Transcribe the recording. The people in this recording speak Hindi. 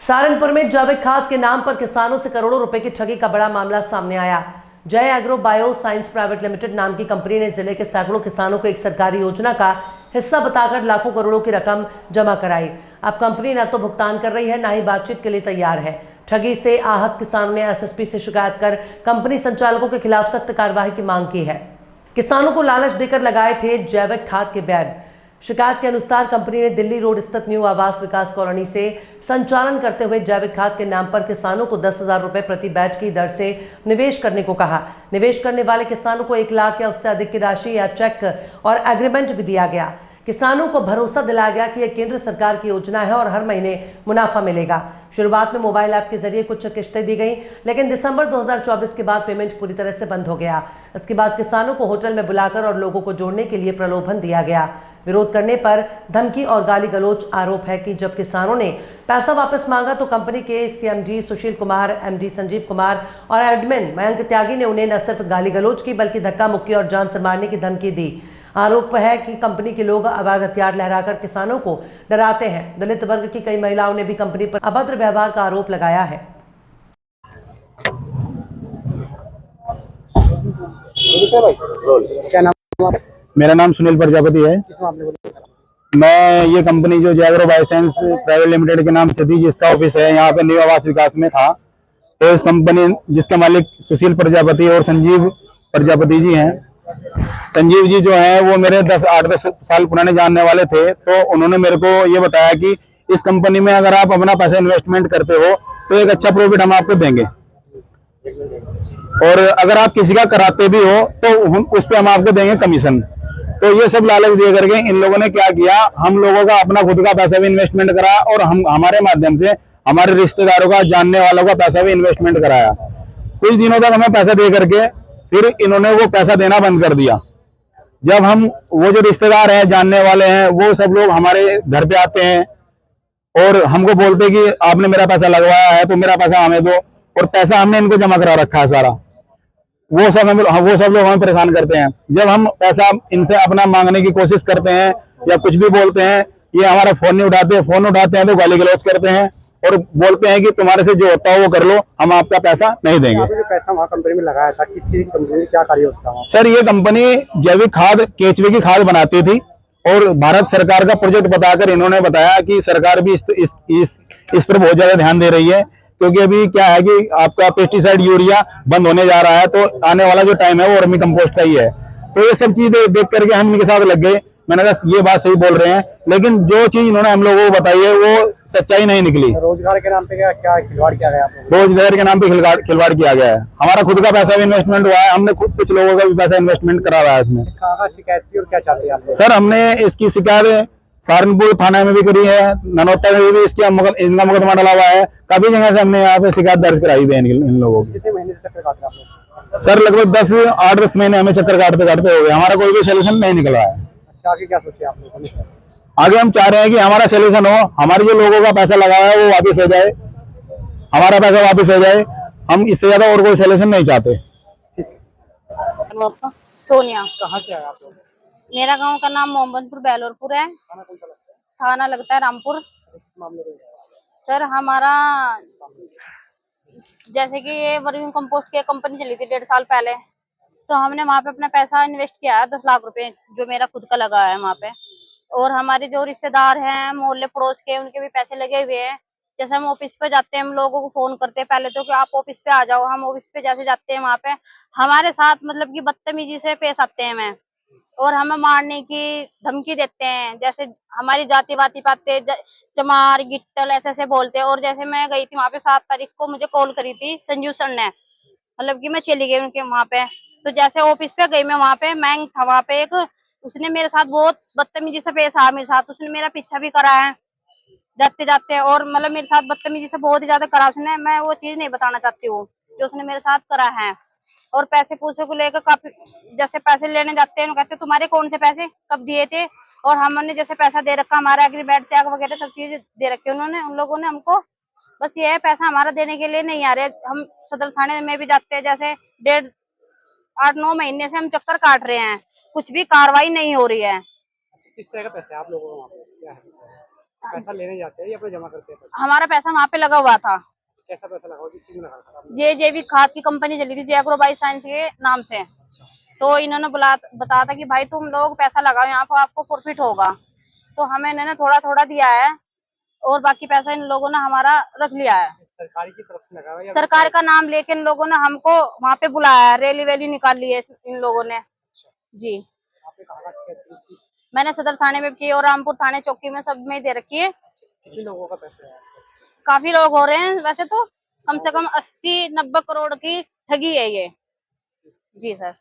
सहारनपुर में जैविक खाद के नाम पर किसानों से करोड़ों रुपए की ठगी का बड़ा मामला सामने आया। जय agro bio science private limited नाम की कंपनी ने जिले के सैकड़ों किसानों को एक सरकारी योजना का हिस्सा बताकर लाखों करोड़ों की रकम जमा कराई। अब कंपनी न तो भुगतान कर रही है, न ही बातचीत के लिए तैयार है। ठगी से आहत किसानों ने एसएसपी से शिकायत कर कंपनी संचालकों के खिलाफ सख्त कार्रवाई की मांग की है। किसानों को लालच देकर लगाए थे जैविक खाद के बैग। शिकायत के अनुसार कंपनी ने दिल्ली रोड स्थित न्यू आवास विकास कॉलोनी से संचालन करते हुए जैविक खाद के नाम पर किसानों को 10,000 रुपए प्रति बैच की दर से निवेश करने को कहा। निवेश करने वाले किसानों को 1 लाख या उससे अधिक की राशि या चेक और एग्रीमेंट भी दिया गया। किसानों को भरोसा दिलाया गया कि यह केंद्र सरकार की योजना है और हर महीने मुनाफा मिलेगा। शुरुआत में मोबाइल ऐप के जरिए कुछ किश्तें दी गई, लेकिन दिसंबर 2024 के बाद पेमेंट पूरी तरह से बंद हो गया। इसके बाद किसानों को होटल में बुलाकर और लोगों को जोड़ने के लिए प्रलोभन दिया गया। विरोध करने पर धमकी और गाली गलौज आरोप है कि जब किसानों ने पैसा वापस मांगा तो कंपनी के सीएमडी सुशील कुमार, एमडी संजीव कुमार और एडमिन मयंक त्यागी ने उन्हें न सिर्फ गाली गलौज की बल्कि धक्का मुक्की और जान से मारने की धमकी दी। आरोप है कि कंपनी के लोग अवैध हथियार लहराकर किसानों को डराते हैं। दलित वर्ग की कई महिलाओं ने भी कंपनी पर अभद्र व्यवहार का आरोप लगाया है। क्या नाम? मेरा नाम सुनील प्रजापति है। मैं ये कंपनी जो जय agro bio science private limited के नाम से थी, जिसका ऑफिस है यहाँ पे न्यू आवास विकास में था, तो इस कंपनी जिसके मालिक सुशील प्रजापति और संजीव प्रजापति जी हैं। संजीव जी जो है वो मेरे 8-10 साल पुराने जानने वाले थे। तो उन्होंने मेरे को ये बताया कि इस कंपनी में अगर आप अपना पैसा इन्वेस्टमेंट करते हो तो एक अच्छा प्रॉफिट हम आपको देंगे, और अगर आप किसी का कराते भी हो तो उस पर हम आपको देंगे कमीशन। तो ये सब लालच दे करके इन लोगों ने क्या किया, हम लोगों का अपना खुद का पैसा भी इन्वेस्टमेंट करा और हम हमारे माध्यम से हमारे रिश्तेदारों का, जानने वालों का पैसा भी इन्वेस्टमेंट कराया। कुछ दिनों तक हमें पैसा दे करके फिर इन्होंने वो पैसा देना बंद कर दिया। जब हम वो जो रिश्तेदार हैं, जानने वाले हैं, वो सब लोग हमारे घर पे आते हैं और हमको बोलते कि आपने मेरा पैसा लगवाया है तो मेरा पैसा हमें दो, और पैसा हमने इनको जमा करा रखा है सारा। वो सब लोग हमें परेशान करते हैं। जब हम पैसा इनसे अपना मांगने की कोशिश करते हैं या कुछ भी बोलते हैं, ये हमारा फोन नहीं उठाते। फोन उठाते हैं तो गाली गलौज करते हैं और बोलते हैं कि तुम्हारे से जो होता है वो कर लो, हम आपका पैसा नहीं देंगे। आपने जो पैसा वहाँ कंपनी में लगाया था, किस चीज की कंपनी में, क्या कार्य होता है? सर, ये कंपनी जैविक खाद, केचुए की खाद बनाती थी और भारत सरकार का प्रोजेक्ट बताकर इन्होंने बताया कि सरकार भी इस पर बहुत ज्यादा ध्यान दे रही है, क्योंकि अभी क्या है कि आपका पेस्टिसाइड, यूरिया बंद होने जा रहा है, तो आने वाला जो टाइम है वो वर्मी कंपोस्ट का ही है। तो ये सब चीज देख करके हम इनके साथ लग गए। मैंने कहा ये बात सही बोल रहे हैं, लेकिन जो चीज इन्होंने हम लोगों को बताई है वो सच्चाई नहीं निकली। रोजगार के नाम पे क्या खिलवाड़ किया गया? रोजगार के नाम पे खिलवाड़ किया गया है। हमारा खुद का पैसा भी इन्वेस्टमेंट हुआ है, हमने खुद कुछ लोगों का भी पैसा इन्वेस्टमेंट करा हुआ है इसमें। कहाँ शिकायत की और क्या चाहते हैं आप? सर, हमने इसकी शिकायत सहारनपुर थाना में भी करी है, ननौता में भी इनका मुकदमा डाला हुआ है। काफी जगह से हमने यहाँ पे शिकायत दर्ज कराई हुई है इन लोगों की। कितने महीने से चक्कर काट रहे हैं? सर, लगभग 8-10 महीने हमें चक्कर काटते काटते हो गए, हमारा कोई भी सोल्यूशन नहीं निकला है। अच्छा, आगे क्या सोचे आप लोगों ने? आगे हम चाह रहे हैं कि हमारा सोल्यूशन हो, हमारे जो लोगों का पैसा लगा है वो वापस हो जाए, हमारा पैसा वापस हो जाए। हम इससे ज्यादा और कोई सोल्यूशन नहीं चाहते। आपका? सोनिया। कहाँ से आए आप लोग? मेरा गांव का नाम मोहम्मदपुर बेलोरपुर है। थाना कौन सा लगता है? थाना लगता है रामपुर। मामले में सर, हमारा जैसे कि ये वर्मी कंपोस्ट की कंपनी चली थी 1.5 साल पहले, तो हमने वहाँ पे अपना पैसा इन्वेस्ट किया है 10 लाख रुपए, जो मेरा खुद का लगा है वहाँ पे। और हमारे जो रिश्तेदार हैं, मोहल्ले पड़ोस के, उनके भी पैसे लगे हुए हैं। जैसे हम ऑफिस पे जाते हैं, हम लोगों को फोन करते हैं पहले तो कि आप ऑफिस पे आ जाओ। हम ऑफिस पे जैसे जाते हैं वहाँ पे हमारे साथ मतलब कि बदतमीजी से पेश आते हैं हमें, और हमें मारने की धमकी देते हैं। जैसे हमारी जाति वाती बातें, चमार गिट्टल ऐसे बोलते हैं। और जैसे मैं गई थी वहाँ पे 7 तारीख को, मुझे कॉल करी थी संजू सर ने, मतलब कि मैं चली गई उनके वहाँ पे। तो जैसे ऑफिस पे गई मैं, वहाँ पे मैं था वहाँ पे एक, उसने मेरे साथ बहुत बदतमीजी से पेश आया मेरे साथ। उसने मेरा पीछा भी करा है जाते जाते, और मतलब मेरे साथ बदतमीजी से बहुत ही ज्यादा करा उसने। मैं वो चीज नहीं बताना चाहती हूँ जो उसने मेरे साथ करा है। और पैसे पूसे को लेकर काफी, जैसे पैसे लेने जाते हैं कहते तुम्हारे कौन से पैसे कब दिए थे, और हमने जैसे पैसा दे रखा, हमारा एग्रीमेंट चेक वगैरह सब चीज दे रखी उन्होंने, उन लोगों ने हमको। बस ये है, पैसा हमारा देने के लिए नहीं आ रहे। हम सदर थाने में भी जाते हैं, जैसे 8-9 महीने से हम चक्कर काट रहे हैं, कुछ भी कार्रवाई नहीं हो रही है। किस तरह का पैसा है आप लोगों को वहाँ पे? क्या है? पैसा लेने जाते हैं या अपने जमा करते हैं पैसा? हमारा पैसा वहाँ पे लगा हुआ था। कैसा पैसा लगा, किस चीज में लगा था आपने? ये जैविक खाद की कंपनी चली थी, जय एग्रो बायो साइंस के नाम से। तो इन्होंने बताया था कि भाई तुम लोग पैसा लगाओ यहाँ पर, आपको प्रॉफिट होगा। तो हमें इन्होंने थोड़ा थोड़ा दिया है और बाकी पैसा इन लोगों ने हमारा रख लिया है। सरकारी की तरफ से लगा हुआ है या सरकार का नाम लेके इन लोगों ने हमको वहाँ पे बुलाया है, रैली वैली निकाली है इन लोगों ने जी। आपने कहा कि मैंने सदर थाने में की और रामपुर थाने चौकी में सब में दे रखी है। कितने लोगों का पैसा है? काफी लोग हो रहे हैं वैसे तो, कम से कम 80-90 करोड़ की ठगी है ये जी सर।